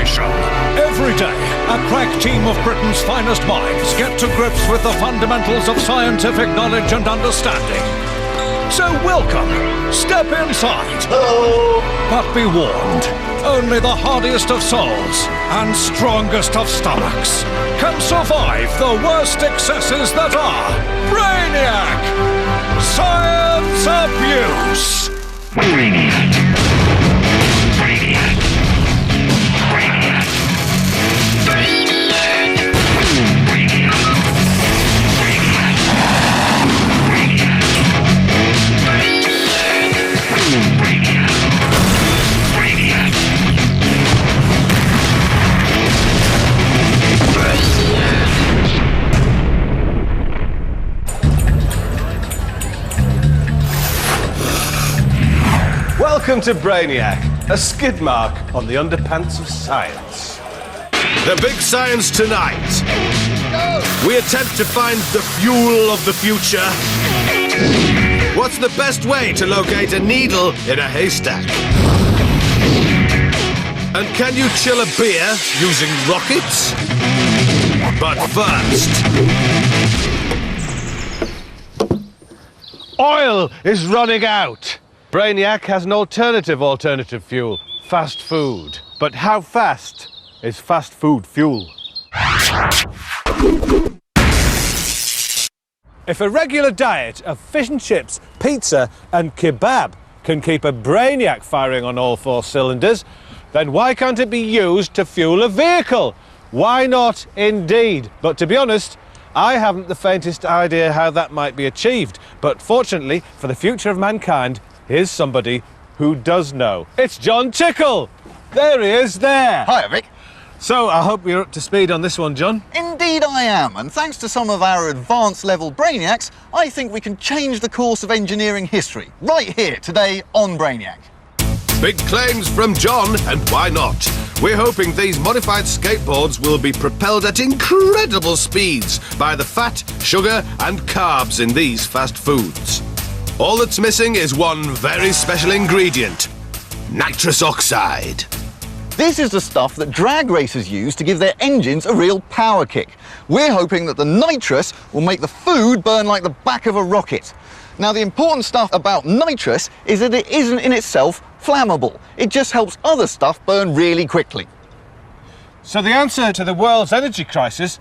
innovation. Every day, a crack team of Britain's finest minds get to grips with the fundamentals of scientific knowledge and understanding. So welcome, step inside. Hello. But be warned, only the hardiest of souls and strongest of stomachs can survive the worst excesses that are Brainiac! Science abuse! Brainiac! Brainiac! Brainiac! Welcome to Brainiac, a skid mark on the underpants of science. The big science tonight. We attempt to find the fuel of the future. What's the best way to locate a needle in a haystack? And can you chill a beer using rockets? But first... Oil is running out. Brainiac has an alternative fuel, fast food. But how fast is fast food fuel? If a regular diet of fish and chips, pizza and kebab can keep a Brainiac firing on all four cylinders, then why can't it be used to fuel a vehicle? Why not, indeed? But to be honest, I haven't the faintest idea how that might be achieved. But fortunately, for the future of mankind, here's somebody who does know. It's John Tickle! There he is, there! Hi, Vic. So, I hope you're up to speed on this one, John. Indeed I am, and thanks to some of our advanced level Brainiacs, I think we can change the course of engineering history, right here, today on Brainiac. Big claims from John, and why not? We're hoping these modified skateboards will be propelled at incredible speeds by the fat, sugar and carbs in these fast foods. All that's missing is one very special ingredient: nitrous oxide. This is the stuff that drag racers use to give their engines a real power kick. We're hoping that the nitrous will make the food burn like the back of a rocket. Now, the important stuff about nitrous is that it isn't in itself flammable. It just helps other stuff burn really quickly. So the answer to the world's energy crisis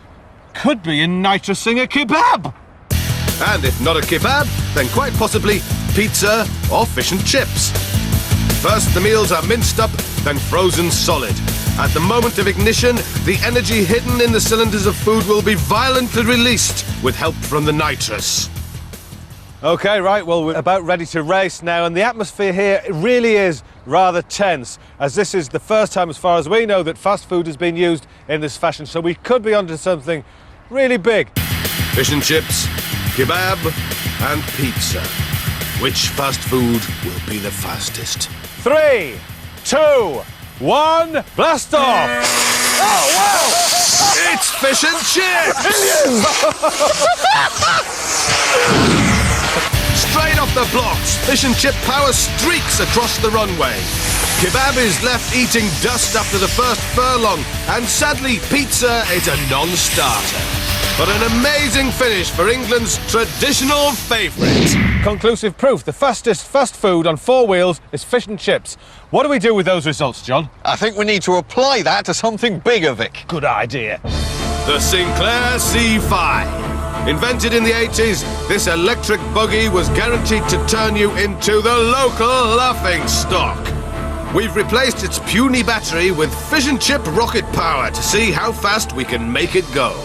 could be in nitrousing a kebab. And if not a kebab, then quite possibly pizza or fish and chips. First, the meals are minced up, then frozen solid. At the moment of ignition, the energy hidden in the cylinders of food will be violently released with help from the nitrous. OK, right, well, we're about ready to race now, and the atmosphere here really is rather tense, as this is the first time, as far as we know, that fast food has been used in this fashion, so we could be onto something really big. Fish and chips, kebab and pizza. Which fast food will be the fastest? 3, 2, 1, blast off! Oh, wow! It's fish and chips! Straight off the blocks, fish and chip power streaks across the runway. Kebab is left eating dust after the first furlong, and sadly, pizza is a non-starter. But an amazing finish for England's traditional favourite. Conclusive proof, the fastest fast food on 4 wheels is fish and chips. What do we do with those results, John? I think we need to apply that to something bigger, Vic. Good idea. The Sinclair C5. Invented in the 80s, this electric buggy was guaranteed to turn you into the local laughing stock. We've replaced its puny battery with fish and chip rocket power to see how fast we can make it go.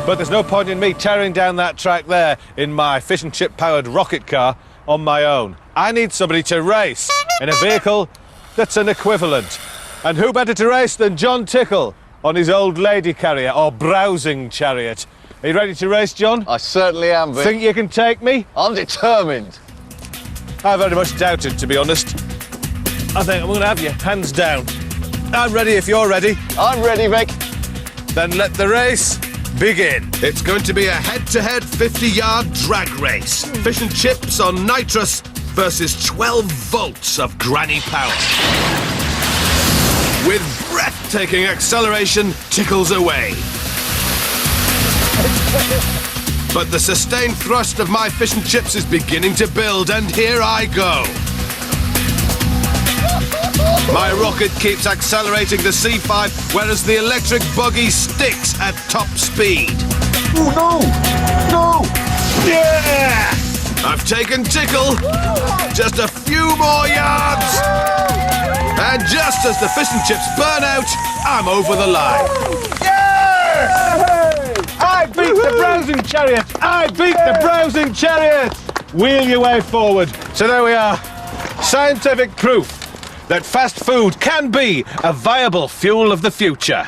But there's no point in me tearing down that track there in my fish and chip powered rocket car on my own. I need somebody to race in a vehicle that's an equivalent. And who better to race than John Tickle on his old lady carrier or browsing chariot. Are you ready to race, John? I certainly am, Vic. Think you can take me? I'm determined. I very much doubt it, to be honest. I think I'm going to have you, hands down. I'm ready if you're ready. I'm ready, Vic. Then let the race begin. It's going to be a head-to-head 50-yard drag race. Fish and chips on nitrous versus 12 volts of granny power. with breathtaking acceleration, tickles away. But the sustained thrust of my fish and chips is beginning to build, and here I go. My rocket keeps accelerating the C5, whereas the electric buggy sticks at top speed. Oh no! No! Yeah! I've taken tickle. Just a few more yards. And just as the fish and chips burn out, I'm over the line. I beat the browsing chariot! I beat the browsing chariot! Wheel your way forward. So there we are. Scientific proof that fast food can be a viable fuel of the future.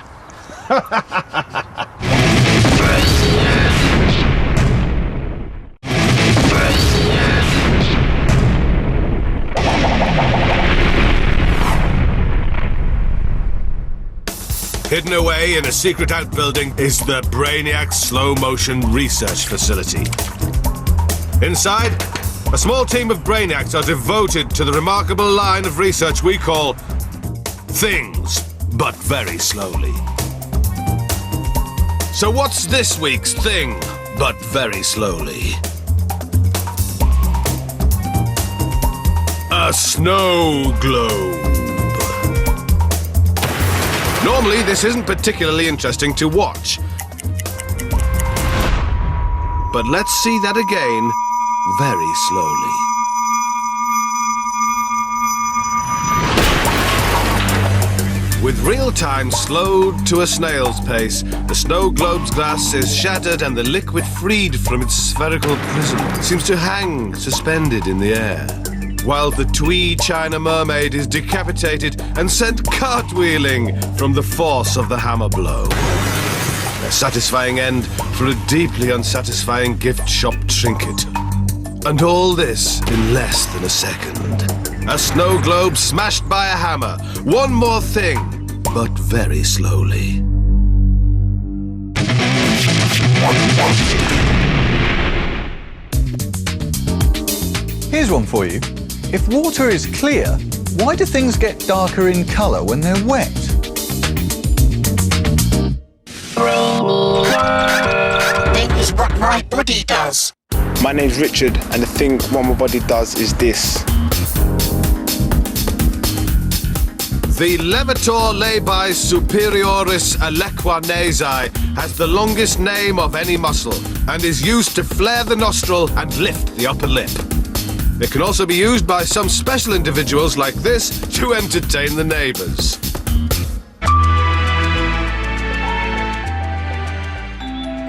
Hidden away in a secret outbuilding is the Brainiac slow-motion research facility. Inside, a small team of Brainiacs are devoted to the remarkable line of research we call things, but very slowly. So what's this week's thing, but very slowly? A snow globe. Normally, this isn't particularly interesting to watch. But let's see that again, very slowly. With real-time slowed to a snail's pace, the snow globe's glass is shattered and the liquid freed from its spherical prism seems to hang suspended in the air, while the twee China mermaid is decapitated and sent cartwheeling from the force of the hammer blow. A satisfying end for a deeply unsatisfying gift shop trinket. And all this in less than a second. A snow globe smashed by a hammer. One more thing, but very slowly. Here's one for you. If water is clear, why do things get darker in colour when they're wet? This is what my body does. My name's Richard, and the thing what my body does is this. The levator labii superioris alequanesi has the longest name of any muscle and is used to flare the nostril and lift the upper lip. It can also be used by some special individuals like this to entertain the neighbours.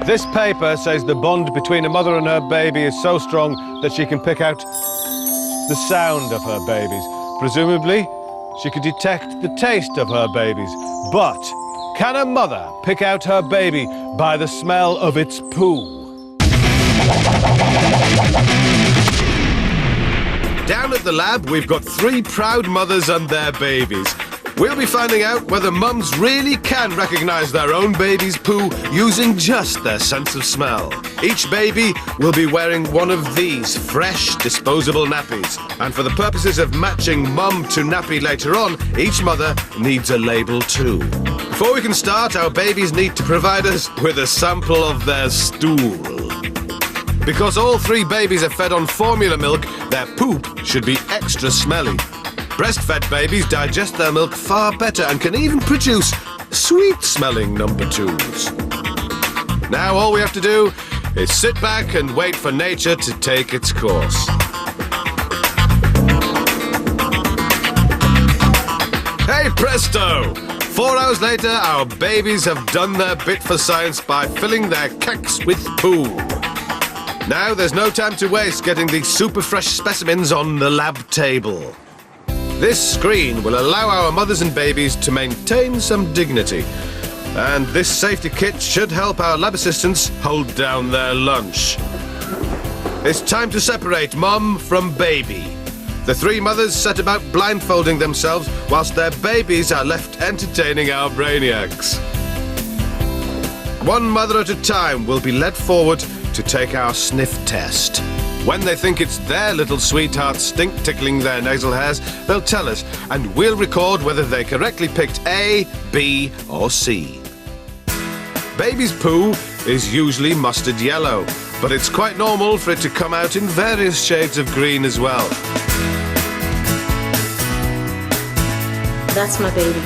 This paper says the bond between a mother and her baby is so strong that she can pick out the sound of her babies. Presumably, she can detect the taste of her babies. But can a mother pick out her baby by the smell of its poo? Down at the lab, we've got 3 proud mothers and their babies. We'll be finding out whether mums really can recognise their own baby's poo using just their sense of smell. Each baby will be wearing one of these fresh, disposable nappies. And for the purposes of matching mum to nappy later on, each mother needs a label too. Before we can start, our babies need to provide us with a sample of their stool. Because all 3 babies are fed on formula milk, their poop should be extra smelly. Breastfed babies digest their milk far better and can even produce sweet-smelling number 2s. Now all we have to do is sit back and wait for nature to take its course. Hey presto! 4 hours later, our babies have done their bit for science by filling their cacks with poo. Now there's no time to waste getting these super fresh specimens on the lab table. This screen will allow our mothers and babies to maintain some dignity. And this safety kit should help our lab assistants hold down their lunch. It's time to separate mum from baby. The 3 mothers set about blindfolding themselves whilst their babies are left entertaining our brainiacs. One mother at a time will be led forward to take our sniff test. When they think it's their little sweetheart stink tickling their nasal hairs, they'll tell us, and we'll record whether they correctly picked A, B, or C. Baby's poo is usually mustard yellow, but it's quite normal for it to come out in various shades of green as well. That's my baby.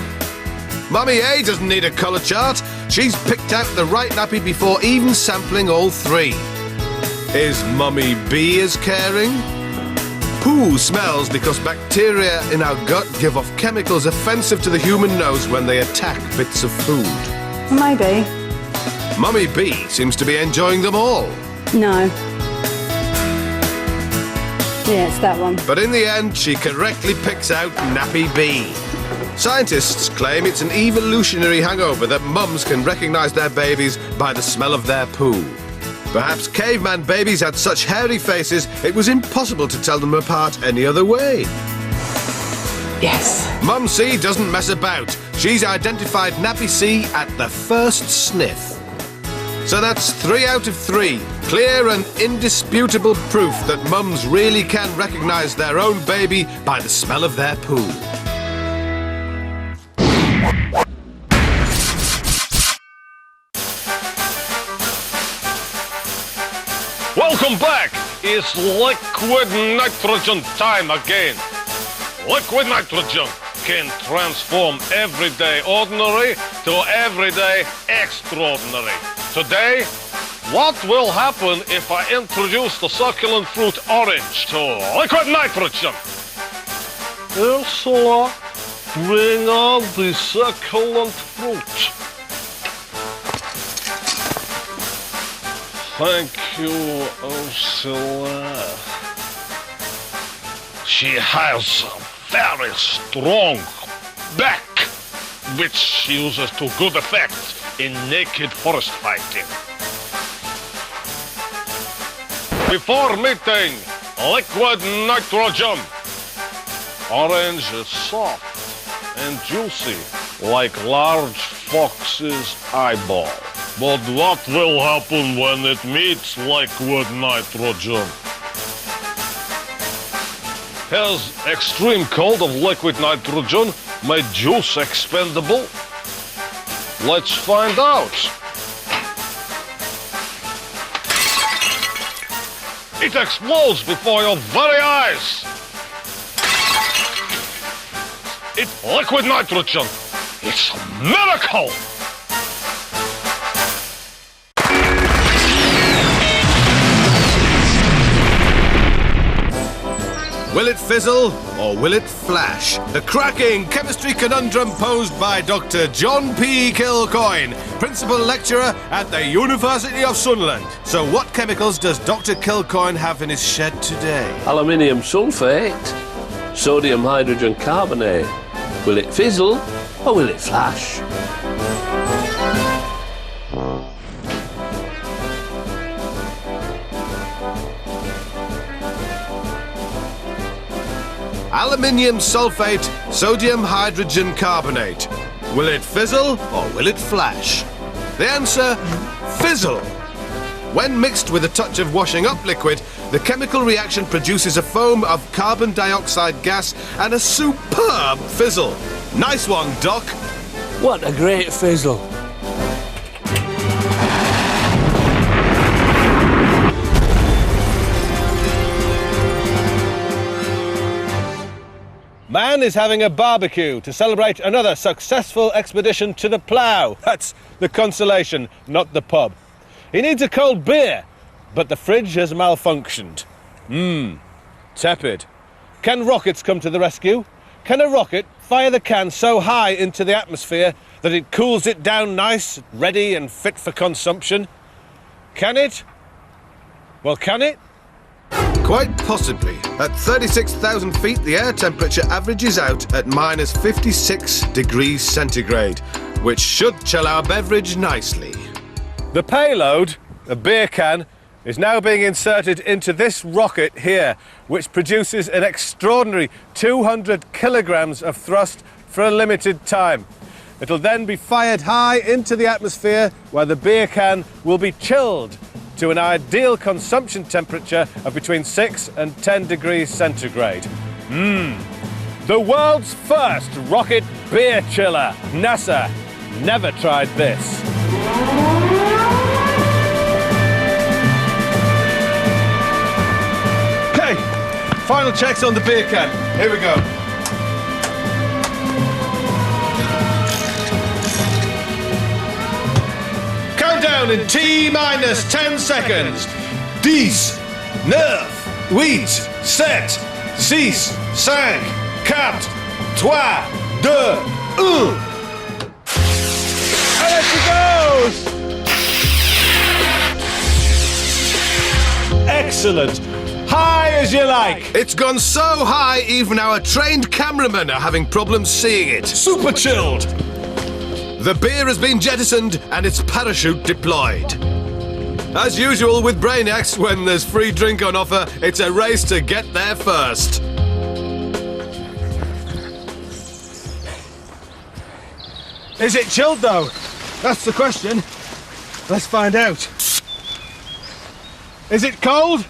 Mummy A doesn't need a colour chart. She's picked out the right nappy before even sampling all three. Is Mummy B as caring? Poo smells because bacteria in our gut give off chemicals offensive to the human nose when they attack bits of food. Maybe. Mummy B seems to be enjoying them all. No. Yeah, it's that one. But in the end, she correctly picks out Nappy B. Scientists claim it's an evolutionary hangover that mums can recognise their babies by the smell of their poo. Perhaps caveman babies had such hairy faces it was impossible to tell them apart any other way. Yes. Mum C doesn't mess about. She's identified Nappy C at the first sniff. So that's 3 out of 3. Clear and indisputable proof that mums really can recognise their own baby by the smell of their poo. Welcome back! It's liquid nitrogen time again. Liquid nitrogen can transform everyday ordinary to everyday extraordinary. Today, what will happen if I introduce the succulent fruit orange to liquid nitrogen? Ursula, bring on the succulent fruit. Thank you, Ursula. She has a very strong back, which she uses to good effect in naked forest fighting. Before meeting liquid nitrogen, orange is soft and juicy like large fox's eyeball. But what will happen when it meets liquid nitrogen? Has extreme cold of liquid nitrogen made juice expendable? Let's find out. It explodes before your very eyes. It's liquid nitrogen. It's a miracle. Will it fizzle or will it flash? The cracking chemistry conundrum posed by Dr. John P. Kilcoyne, Principal Lecturer at the University of Sunderland. So what chemicals does Dr. Kilcoyne have in his shed today? Aluminium sulfate, sodium hydrogen carbonate. Will it fizzle or will it flash? Aluminium sulfate, sodium hydrogen carbonate. Will it fizzle or will it flash? The answer, fizzle. When mixed with a touch of washing up liquid, the chemical reaction produces a foam of carbon dioxide gas and a superb fizzle. Nice one, Doc. What a great fizzle. Man is having a barbecue to celebrate another successful expedition to the plough. That's the consolation, not the pub. He needs a cold beer, but the fridge has malfunctioned. Tepid. Can rockets come to the rescue? Can a rocket fire the can so high into the atmosphere that it cools it down nice, ready and fit for consumption? Can it? Well, can it? Quite possibly. At 36,000 feet, the air temperature averages out at minus 56 degrees centigrade, which should chill our beverage nicely. The payload, a beer can, is now being inserted into this rocket here, which produces an extraordinary 200 kilograms of thrust for a limited time. It'll then be fired high into the atmosphere where the beer can will be chilled to an ideal consumption temperature of between 6 and 10 degrees centigrade. The world's first rocket beer chiller. NASA never tried this. Okay, final checks on the beer can. Here we go. Countdown in T-minus 10 seconds. 10, 9, 8, 7, 6, 5, 4, 3, 2, 1. And there she goes! Excellent. High as you like. It's gone so high, even our trained cameramen are having problems seeing it. Super chilled. The beer has been jettisoned and its parachute deployed. As usual with Brainiacs, when there's free drink on offer, it's a race to get there first. Is it chilled though? That's the question. Let's find out. Is it cold?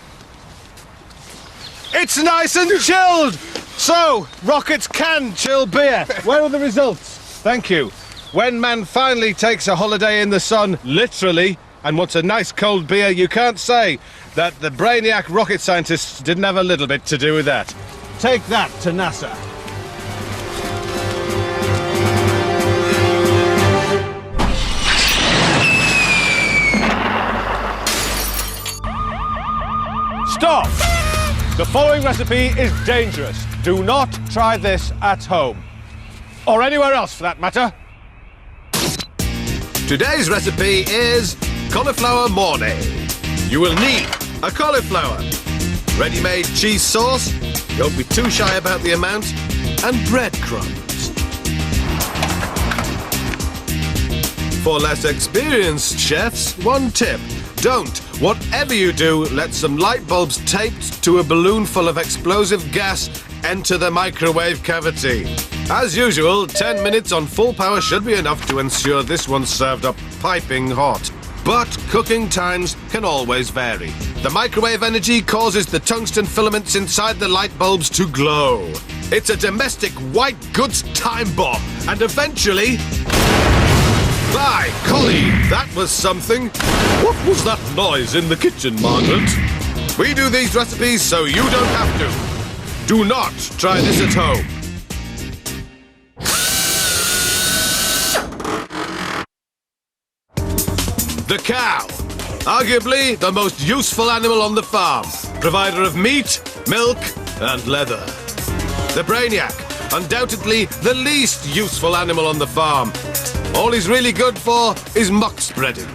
It's nice and chilled! So, rockets can chill beer. Where are the results? Thank you. When man finally takes a holiday in the sun, literally, and wants a nice cold beer, you can't say that the Brainiac rocket scientists didn't have a little bit to do with that. Take that to NASA. Stop! The following recipe is dangerous. Do not try this at home. Or anywhere else, for that matter. Today's recipe is cauliflower mornay. You will need a cauliflower, ready-made cheese sauce, don't be too shy about the amount, and breadcrumbs. For less experienced chefs, one tip. Don't, whatever you do, let some light bulbs taped to a balloon full of explosive gas enter the microwave cavity. As usual, 10 minutes on full power should be enough to ensure this one's served up piping hot. But cooking times can always vary. The microwave energy causes the tungsten filaments inside the light bulbs to glow. It's a domestic white goods time bomb, and eventually... By golly, that was something. What was that noise in the kitchen, Margaret? We do these recipes so you don't have to. Do not try this at home. The cow. Arguably the most useful animal on the farm. Provider of meat, milk, and leather. The Brainiac. Undoubtedly the least useful animal on the farm. All he's really good for is muck spreading.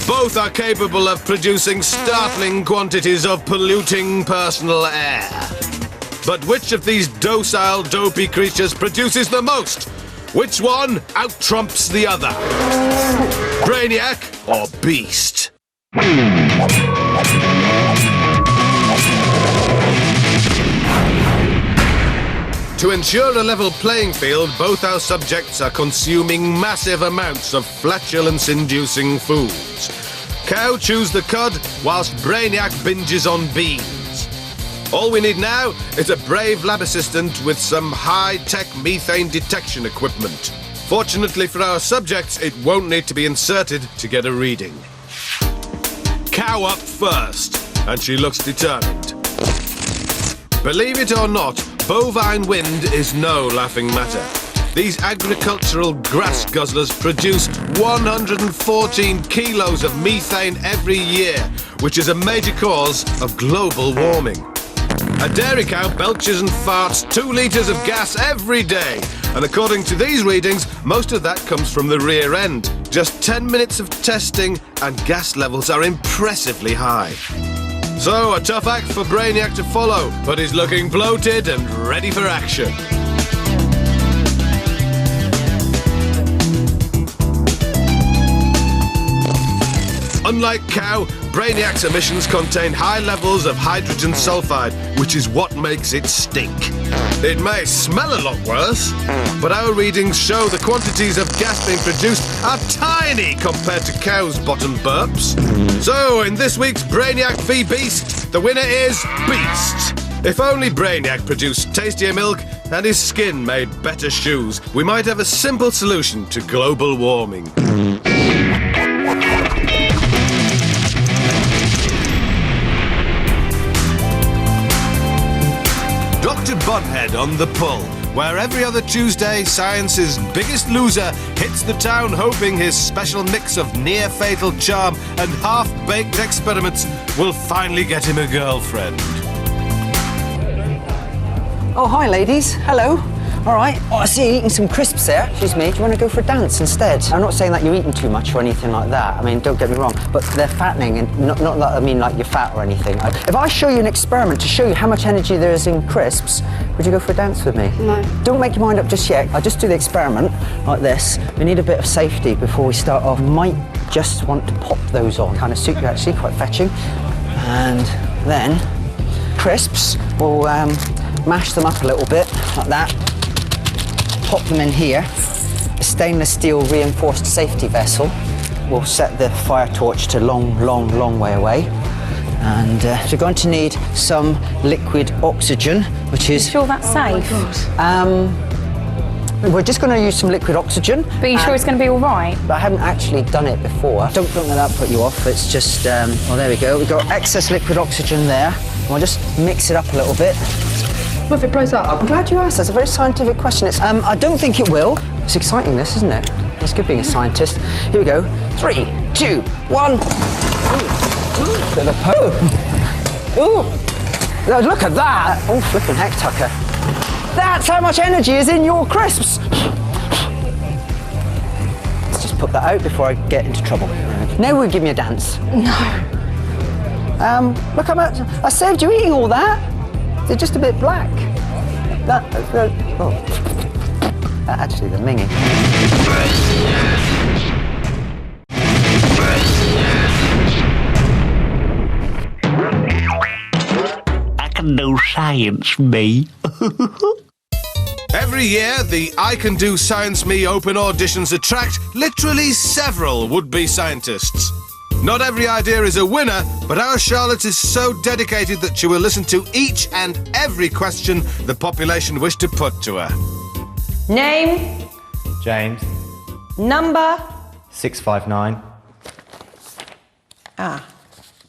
Both are capable of producing startling quantities of polluting personal air. But which of these docile, dopey creatures produces the most? Which one out-trumps the other? Brainiac or Beast? To ensure a level playing field, both our subjects are consuming massive amounts of flatulence-inducing foods. Cow chews the cud, whilst Brainiac binges on beans. All we need now is a brave lab assistant with some high-tech methane detection equipment. Fortunately for our subjects, it won't need to be inserted to get a reading. Cow up first, and she looks determined. Believe it or not, bovine wind is no laughing matter. These agricultural grass guzzlers produce 114 kilos of methane every year, which is a major cause of global warming. A dairy cow belches and farts 2 litres of gas every day, and according to these readings, most of that comes from the rear end. Just 10 minutes of testing and gas levels are impressively high. So, a tough act for Brainiac to follow, but he's looking bloated and ready for action. Unlike cow, Brainiac's emissions contain high levels of hydrogen sulfide, which is what makes it stink. It may smell a lot worse, but our readings show the quantities of gas being produced are tiny compared to cows' bottom burps. So, in this week's Brainiac v Beast, the winner is Beast. If only Brainiac produced tastier milk and his skin made better shoes, we might have a simple solution to global warming. Dr. Bunhead on the pull, where every other Tuesday, science's biggest loser hits the town hoping his special mix of near-fatal charm and half-baked experiments will finally get him a girlfriend. Oh, hi, ladies. Hello. All right. Oh, I see you eating some crisps there. Excuse me, do you want to go for a dance instead? I'm not saying that you're eating too much or anything like that. I mean, don't get me wrong, but they're fattening, and not that I mean like you're fat or anything. If I show you an experiment to show you how much energy there is in crisps, would you go for a dance with me? No. Don't make your mind up just yet. I'll just do the experiment like this. We need a bit of safety before we start off. Might just want to pop those on. Kind of suit you, actually, quite fetching. And then crisps, we'll mash them up a little bit, like that. Pop them in here. A stainless steel reinforced safety vessel. We'll set the fire torch to long way away. And you're going to need some liquid oxygen, which is... You sure that's safe? We're just going to use some liquid oxygen. But you sure it's going to be all right? But I haven't actually done it before. Don't let that put you off. It's just, oh, there we go. We've got excess liquid oxygen there. We'll just mix it up a little bit. What if it blows up? I'm glad you asked. That's a very scientific question. I don't think it will. It's exciting, this, isn't it? It's good being a scientist. Here we go. 3, 2, 1. Bit of a poo. Ooh. Look at that. Oh, flipping heck, Tucker. That's how much energy is in your crisps. Let's just put that out before I get into trouble. Now will you give me a dance? No. Look how much I saved you eating all that. They're just a bit black. Actually, they're minging. I can do science, me. Every year, the I Can Do Science Me open auditions attract literally several would-be scientists. Not every idea is a winner, but our Charlotte is so dedicated that she will listen to each and every question the population wish to put to her. Name? James. Number? 659.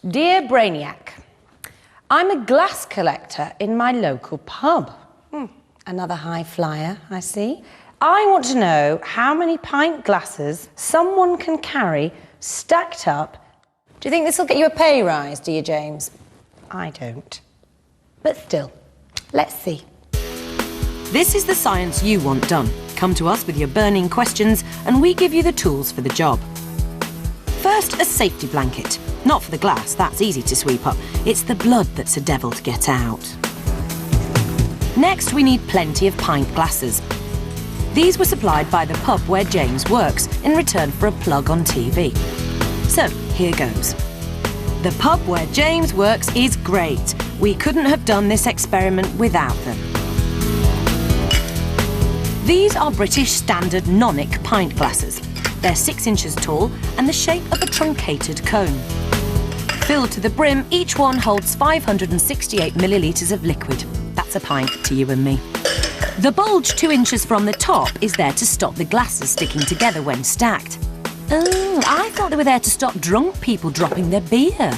Dear Brainiac, I'm a glass collector in my local pub. Another high flyer, I see. I want to know how many pint glasses someone can carry stacked up. Do you think this will get you a pay rise, do you, James? I don't. But still, let's see. This is the science you want done. Come to us with your burning questions and we give you the tools for the job. First, a safety blanket. Not for the glass, that's easy to sweep up. It's the blood that's a devil to get out. Next, we need plenty of pint glasses. These were supplied by the pub where James works in return for a plug on TV. So, here goes. The pub where James works is great. We couldn't have done this experiment without them. These are British standard Nonic pint glasses. They're 6 inches tall and the shape of a truncated cone. Filled to the brim, each one holds 568 millilitres of liquid. That's a pint to you and me. The bulge 2 inches from the top is there to stop the glasses sticking together when stacked. Oh, I thought they were there to stop drunk people dropping their beer.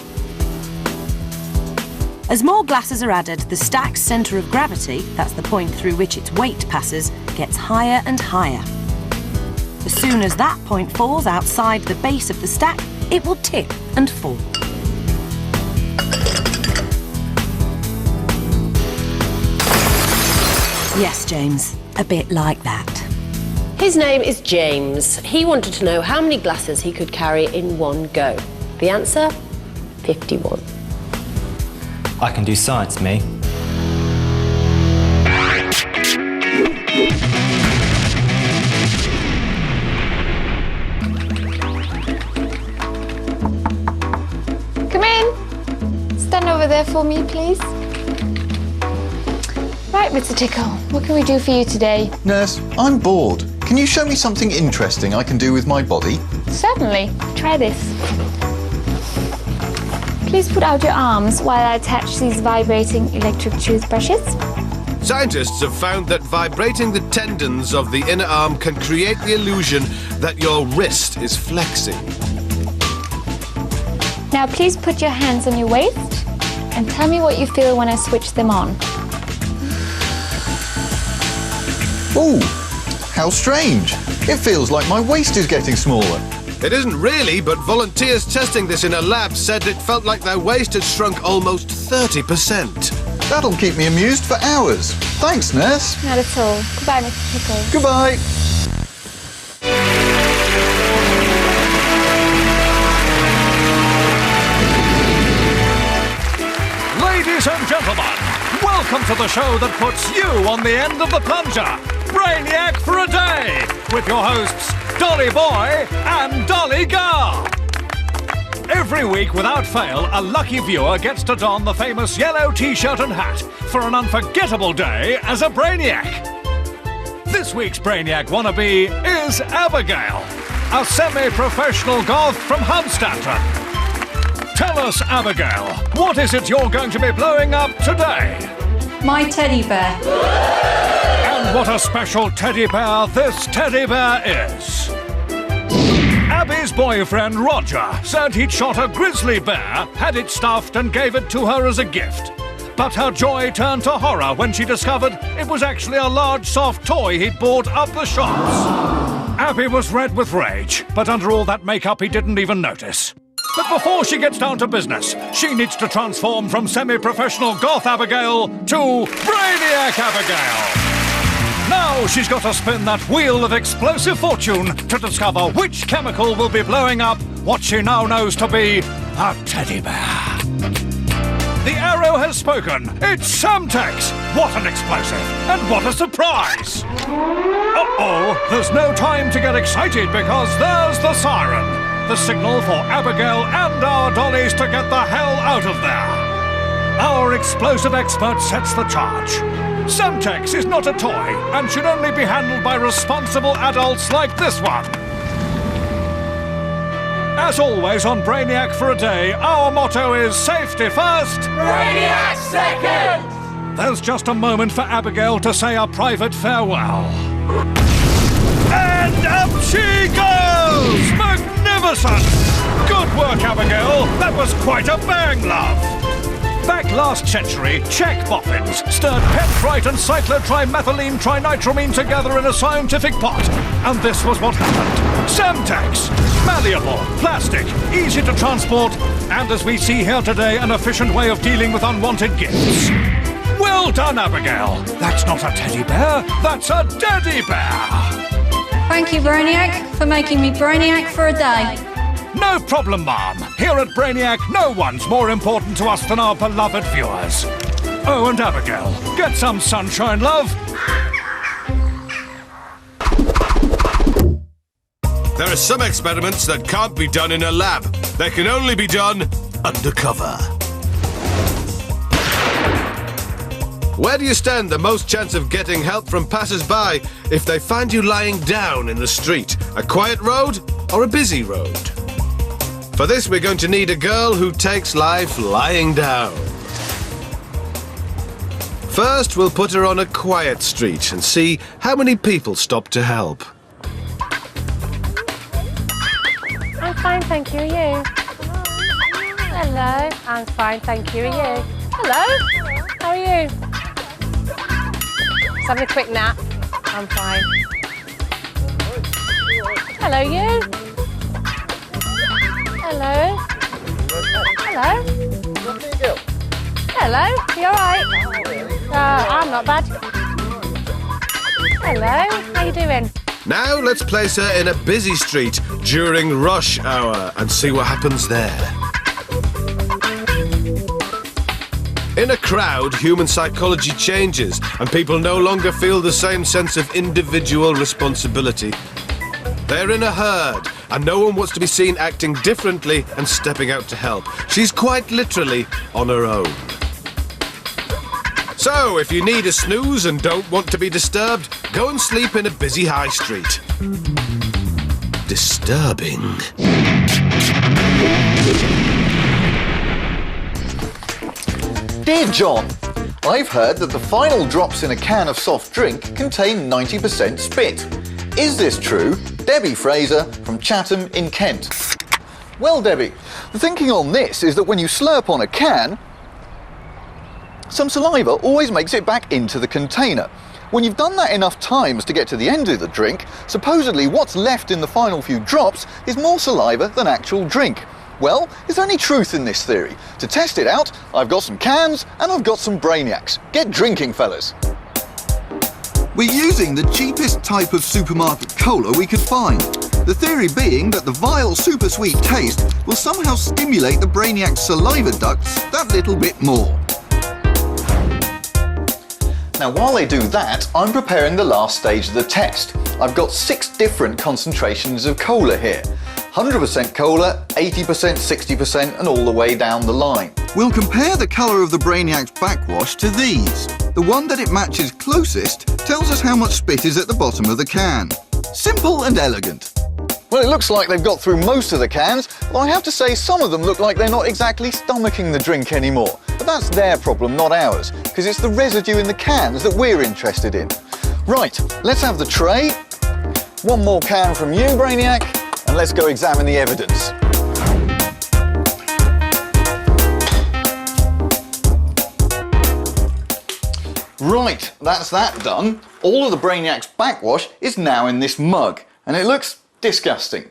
As more glasses are added, the stack's centre of gravity, that's the point through which its weight passes, gets higher and higher. As soon as that point falls outside the base of the stack, it will tip and fall. Yes, James, a bit like that. His name is James. He wanted to know how many glasses he could carry in one go. The answer? 51. I can do science, me. Come in. Stand over there for me, please. Right, Right, Mr. Tickle, what can we do for you today? Nurse, I'm bored. Can you show me something interesting I can do with my body? Certainly. Try this. Please put out your arms while I attach these vibrating electric toothbrushes. Scientists have found that vibrating the tendons of the inner arm can create the illusion that your wrist is flexing. Now please put your hands on your waist and tell me what you feel when I switch them on. Ooh, how strange. It feels like my waist is getting smaller. It isn't really, but volunteers testing this in a lab said it felt like their waist had shrunk almost 30%. That'll keep me amused for hours. Thanks, nurse. Not at all. Goodbye, Mr. Tickle. Goodbye. Ladies and gentlemen, welcome to the show that puts you on the end of the plunger. Brainiac for a Day, with your hosts, Dolly Boy and Dolly Girl. Every week, without fail, a lucky viewer gets to don the famous yellow t-shirt and hat for an unforgettable day as a Brainiac. This week's Brainiac wannabe is Abigail, a semi-professional goth from Hunstanton. Tell us, Abigail, what is it you're going to be blowing up today? My teddy bear. And what a special teddy bear this teddy bear is. Abby's boyfriend, Roger, said he'd shot a grizzly bear, had it stuffed and gave it to her as a gift. But her joy turned to horror when she discovered it was actually a large soft toy he'd bought up the shops. Abby was red with rage, but under all that makeup he didn't even notice. But before she gets down to business, she needs to transform from semi-professional goth Abigail to Brainiac Abigail. Now she's got to spin that wheel of explosive fortune to discover which chemical will be blowing up what she now knows to be a teddy bear. The arrow has spoken. It's Semtex. What an explosive, and what a surprise. Uh-oh, there's no time to get excited because there's the siren. The signal for Abigail and our dollies to get the hell out of there. Our explosive expert sets the charge. Semtex is not a toy and should only be handled by responsible adults like this one. As always on Brainiac for a Day, our motto is safety first, Brainiac second! There's just a moment for Abigail to say a private farewell. And up she goes! Magnificent! Good work, Abigail. That was quite a bang, love. Back last century, Czech boffins stirred pentrite and cyclotrimethylene trinitramine together in a scientific pot. And this was what happened. Semtex. Malleable, plastic, easy to transport, and as we see here today, an efficient way of dealing with unwanted gifts. Well done, Abigail. That's not a teddy bear, that's a daddy bear. Thank you, Brainiac, for making me Brainiac for a day. No problem, Mom. Here at Brainiac, no one's more important to us than our beloved viewers. Oh, and Abigail, get some sunshine, love. There are some experiments that can't be done in a lab. They can only be done undercover. Where do you stand the most chance of getting help from passers-by if they find you lying down in the street? A quiet road or a busy road? For this, we're going to need a girl who takes life lying down. First, we'll put her on a quiet street and see how many people stop to help. I'm fine, thank you. Are you? Hello. I'm fine, thank you. Are you? Hello. How are you? Just having a quick nap. I'm fine. Hello, you. Hello. Hello. Hello. You all right? I'm not bad. Hello. How you doing? Now let's place her in a busy street during rush hour and see what happens there. In a crowd, human psychology changes and people no longer feel the same sense of individual responsibility. They're in a herd and no one wants to be seen acting differently and stepping out to help. She's quite literally on her own. So, if you need a snooze and don't want to be disturbed, go and sleep in a busy high street. Disturbing. Dear John, I've heard that the final drops in a can of soft drink contain 90% spit. Is this true? Debbie Fraser from Chatham in Kent. Well, Debbie, the thinking on this is that when you slurp on a can, some saliva always makes it back into the container. When you've done that enough times to get to the end of the drink, supposedly what's left in the final few drops is more saliva than actual drink. Well, is there any truth in this theory? To test it out, I've got some cans and I've got some Brainiacs. Get drinking, fellas. We're using the cheapest type of supermarket cola we could find. The theory being that the vile super sweet taste will somehow stimulate the Brainiac's saliva ducts that little bit more. Now, while they do that, I'm preparing the last stage of the test. I've got 6 different concentrations of cola here. 100% cola, 80%, 60% and all the way down the line. We'll compare the colour of the Brainiac's backwash to these. The one that it matches closest tells us how much spit is at the bottom of the can. Simple and elegant. Well, it looks like they've got through most of the cans, although I have to say some of them look like they're not exactly stomaching the drink anymore. But that's their problem, not ours, because it's the residue in the cans that we're interested in. Right, let's have the tray. One more can from you, Brainiac, and let's go examine the evidence. Right, that's that done. All of the Brainiac's backwash is now in this mug, and it looks disgusting.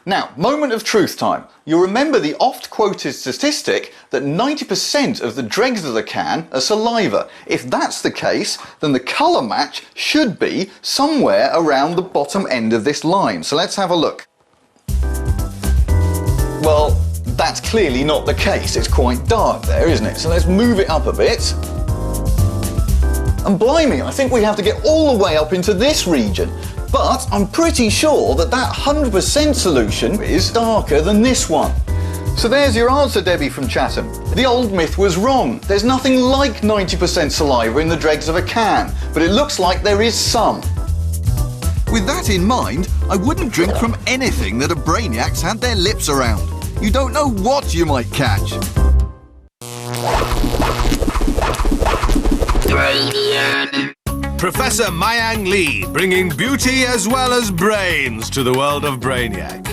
Now, moment of truth time. You'll remember the oft-quoted statistic that 90% of the dregs of the can are saliva. If that's the case, then the colour match should be somewhere around the bottom end of this line. So let's have a look. Well, that's clearly not the case. It's quite dark there, isn't it? So let's move it up a bit. And blimey, I think we have to get all the way up into this region. But I'm pretty sure that 100% solution is darker than this one. So there's your answer, Debbie from Chatham. The old myth was wrong. There's nothing like 90% saliva in the dregs of a can, but it looks like there is some. With that in mind, I wouldn't drink from anything that a Brainiac's had their lips around. You don't know what you might catch. Brainiac. Professor Mayang Lee, bringing beauty as well as brains to the world of Brainiac.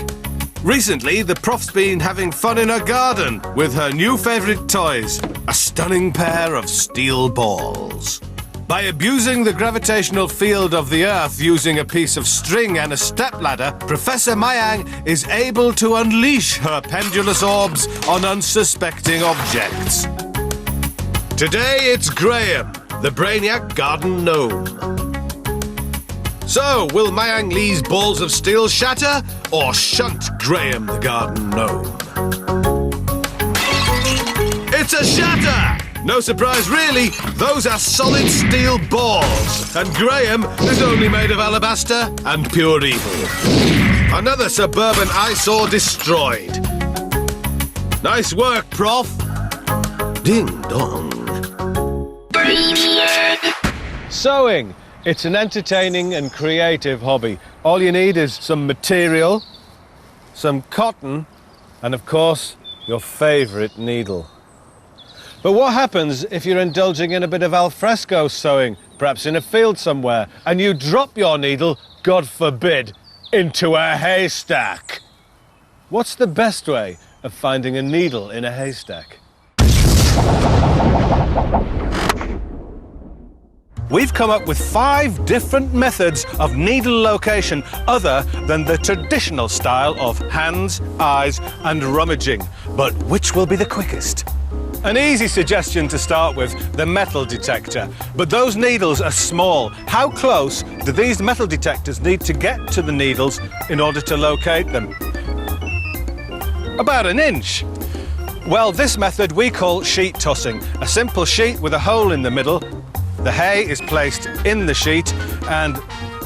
Recently, the prof's been having fun in her garden with her new favourite toys, a stunning pair of steel balls. By abusing the gravitational field of the Earth using a piece of string and a stepladder, Professor Mayang is able to unleash her pendulous orbs on unsuspecting objects. Today it's Graham, the Brainiac garden gnome. So, will Mayang Lee's balls of steel shatter, or shunt Graham the garden gnome? It's a shatter! No surprise really, those are solid steel balls, and Graham is only made of alabaster and pure evil. Another suburban eyesore destroyed. Nice work, Prof. Ding dong. Sewing. It's an entertaining and creative hobby. All you need is some material, some cotton, and of course, your favourite needle. But what happens if you're indulging in a bit of alfresco sewing, perhaps in a field somewhere, and you drop your needle, God forbid, into a haystack? What's the best way of finding a needle in a haystack? We've come up with 5 different methods of needle location other than the traditional style of hands, eyes and rummaging. But which will be the quickest? An easy suggestion to start with, the metal detector. But those needles are small. How close do these metal detectors need to get to the needles in order to locate them? About an inch. Well, this method we call sheet tossing. A simple sheet with a hole in the middle. The hay is placed in the sheet and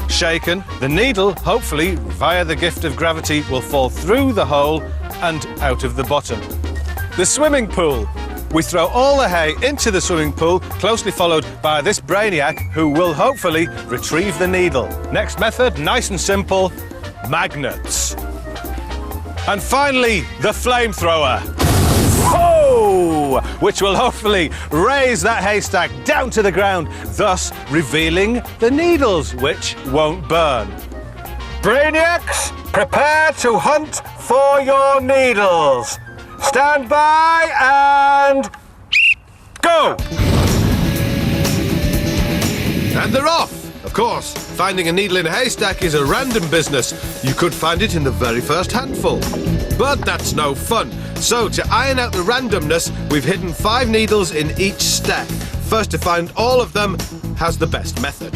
shaken. The needle, hopefully, via the gift of gravity, will fall through the hole and out of the bottom. The swimming pool. we throw all the hay into the swimming pool, closely followed by this Brainiac, who will hopefully retrieve the needle. Next method, nice and simple, magnets. And finally, the flamethrower. Whoa! Which will hopefully raise that haystack down to the ground, thus revealing the needles, which won't burn. Brainiacs, prepare to hunt for your needles. Stand by and go! And they're off! Of course, finding a needle in a haystack is a random business. You could find it in the very first handful. But that's no fun. So, to iron out the randomness, we've hidden 5 needles in each stack. First to find all of them has the best method.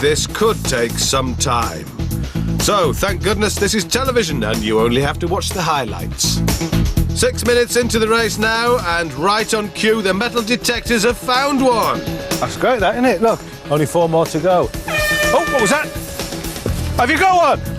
This could take some time. So, thank goodness this is television and you only have to watch the highlights. 6 minutes into the race now, and right on cue, the metal detectors have found one. That's great, that, isn't it? Look, only 4 more to go. Oh, what was that? Have you got one?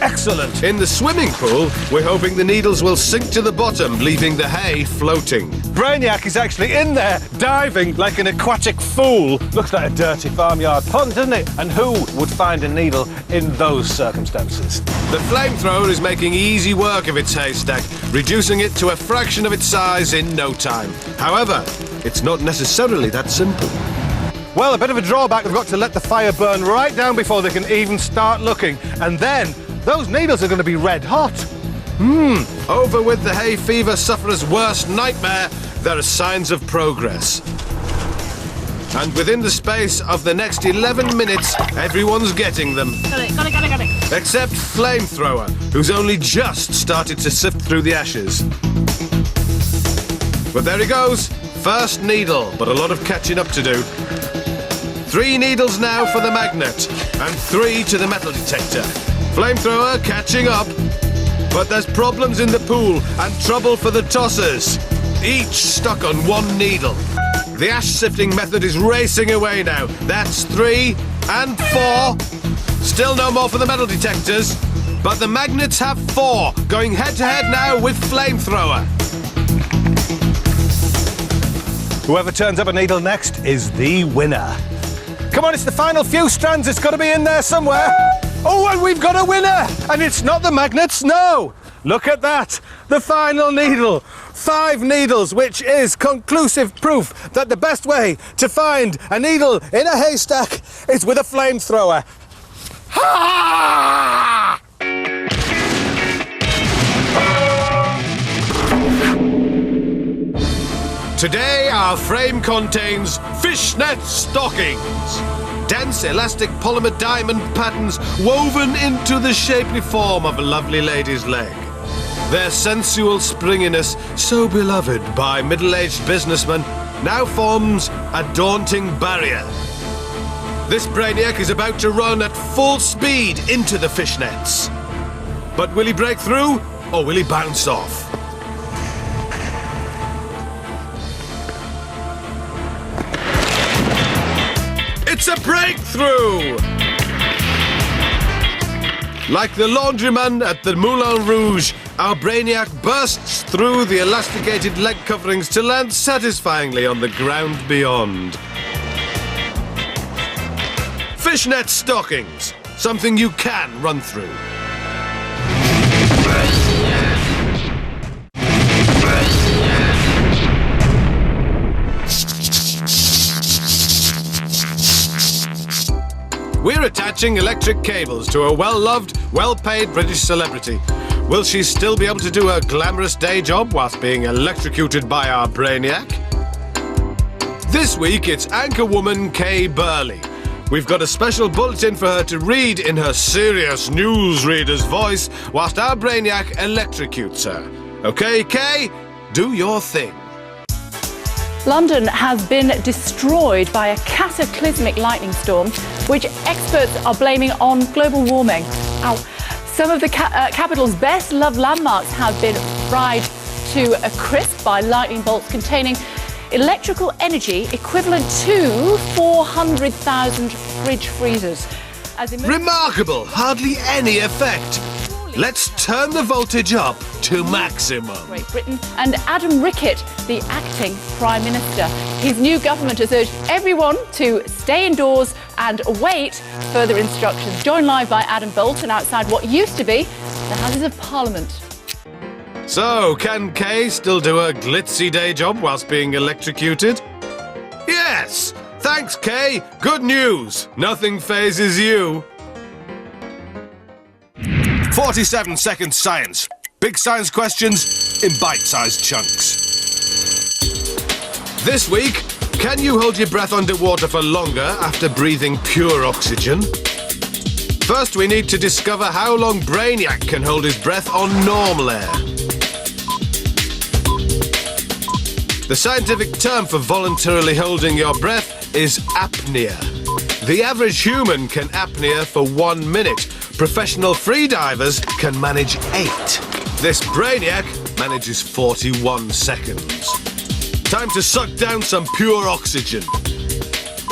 Excellent. In the swimming pool, we're hoping the needles will sink to the bottom, leaving the hay floating. Brainiac is actually in there, diving like an aquatic fool. Looks like a dirty farmyard pond, doesn't it? And who would find a needle in those circumstances? The flamethrower is making easy work of its haystack, reducing it to a fraction of its size in no time. However, it's not necessarily that simple. Well, a bit of a drawback, they've got to let the fire burn right down before they can even start looking. And then, those needles are going to be red hot. Over with the hay fever sufferer's worst nightmare, there are signs of progress. And within the space of the next 11 minutes, everyone's getting them. Got it. Except Flamethrower, who's only just started to sift through the ashes. But there he goes, first needle, but a lot of catching up to do. 3 needles now for the magnet, and 3 to the metal detector. Flamethrower catching up, but there's problems in the pool and trouble for the tossers. Each stuck on 1 needle. The ash sifting method is racing away now. That's 3 and 4. Still no more for the metal detectors, but the magnets have 4, going head to head now with Flamethrower. Whoever turns up a needle next is the winner. Come on, it's the final few strands. It's got to be in there somewhere. Oh, and we've got a winner! And it's not the magnets, no! Look at that! The final needle! 5 needles, which is conclusive proof that the best way to find a needle in a haystack is with a flamethrower. Ha! Today our frame contains fishnet stockings. Dense elastic polymer diamond patterns woven into the shapely form of a lovely lady's leg. Their sensual springiness, so beloved by middle-aged businessmen, now forms a daunting barrier. This Brainiac is about to run at full speed into the fishnets. But will he break through, or will he bounce off? It's a breakthrough! Like the laundryman at the Moulin Rouge, our Brainiac bursts through the elasticated leg coverings to land satisfyingly on the ground beyond. Fishnet stockings, something you can run through. We're attaching electric cables to a well-loved, well-paid British celebrity. Will she still be able to do her glamorous day job whilst being electrocuted by our Brainiac? This week, it's anchorwoman Kay Burley. We've got a special bulletin for her to read in her serious newsreader's voice whilst our Brainiac electrocutes her. OK, Kay, do your thing. London has been destroyed by a cataclysmic lightning storm, which experts are blaming on global warming. Ow. Some of the capital's best-loved landmarks have been fried to a crisp by lightning bolts containing electrical energy equivalent to 400,000 fridge freezers. Remarkable! Hardly any effect. let's turn the voltage up to maximum. Great Britain, and Adam Rickett, the acting Prime Minister. His new government has urged everyone to stay indoors and await further instructions. Joined live by Adam Bolton outside what used to be the Houses of Parliament. So, can Kay still do a glitzy day job whilst being electrocuted? Yes! Thanks, Kay. Good news. Nothing phases you. 47-second science. Big science questions in bite-sized chunks. This week, can you hold your breath underwater for longer after breathing pure oxygen? First, we need to discover how long Brainiac can hold his breath on normal air. The scientific term for voluntarily holding your breath is apnea. The average human can apnea for 1 minute. Professional freedivers can manage 8. This Brainiac manages 41 seconds. Time to suck down some pure oxygen.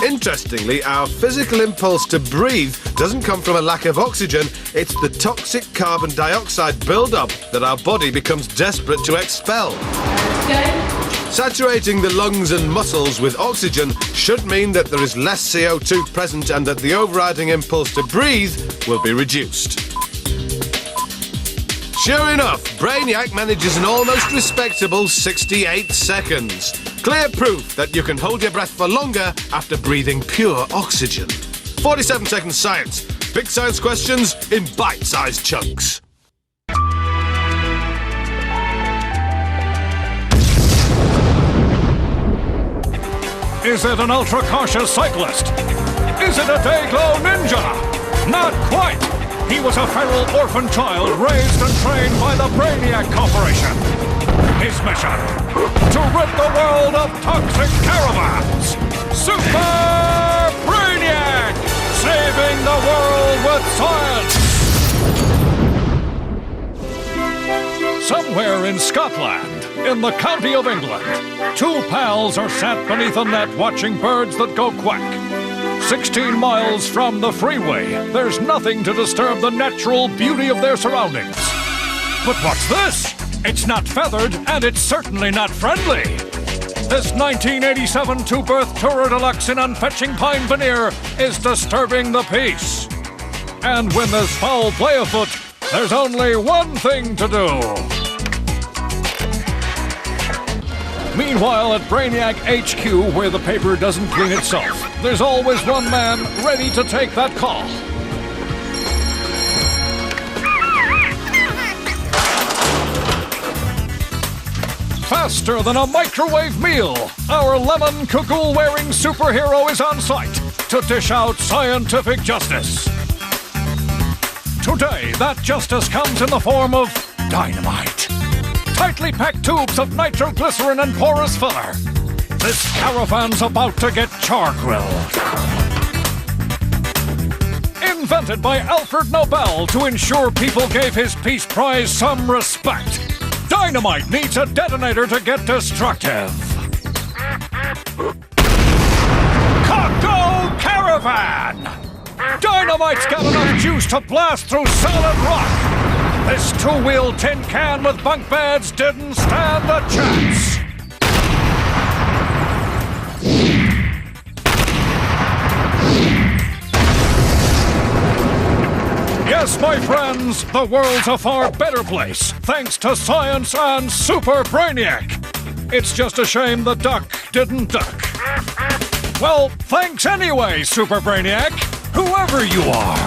Interestingly, our physical impulse to breathe doesn't come from a lack of oxygen, it's the toxic carbon dioxide buildup that our body becomes desperate to expel. Saturating the lungs and muscles with oxygen should mean that there is less CO2 present and that the overriding impulse to breathe will be reduced. Sure enough, Brainiac manages an almost respectable 68 seconds. Clear proof that you can hold your breath for longer after breathing pure oxygen. 47-second science. Big science questions in bite-sized chunks. Is it an ultra-cautious cyclist? Is it a day-glow ninja? Not quite! He was a feral orphan child raised and trained by the Brainiac Corporation. His mission: to rid the world of toxic caravans. Super Brainiac! Saving the world with science! Somewhere in Scotland, in the county of England, 2 pals are sat beneath a net watching birds that go quack. 16 miles from the freeway, there's nothing to disturb the natural beauty of their surroundings. But what's this? It's not feathered, and it's certainly not friendly. This 1987 two-berth Tourer Deluxe in unfetching pine veneer is disturbing the peace. And when there's foul play afoot, there's only one thing to do. Meanwhile, at Brainiac HQ, where the paper doesn't clean itself, there's always one man ready to take that call. Faster than a microwave meal, our lemon cagoule-wearing superhero is on site to dish out scientific justice. Today, that justice comes in the form of dynamite. Tightly packed tubes of nitroglycerin and porous filler. This caravan's about to get char-grilled. Invented by Alfred Nobel to ensure people gave his Peace Prize some respect, dynamite needs a detonator to get destructive. Coco Caravan! Dynamite's got enough juice to blast through solid rock. This 2-wheel tin can with bunk beds didn't stand a chance. Yes, my friends, the world's a far better place, thanks to science and Super Brainiac. It's just a shame the duck didn't duck. Well, thanks anyway, Super Brainiac, whoever you are.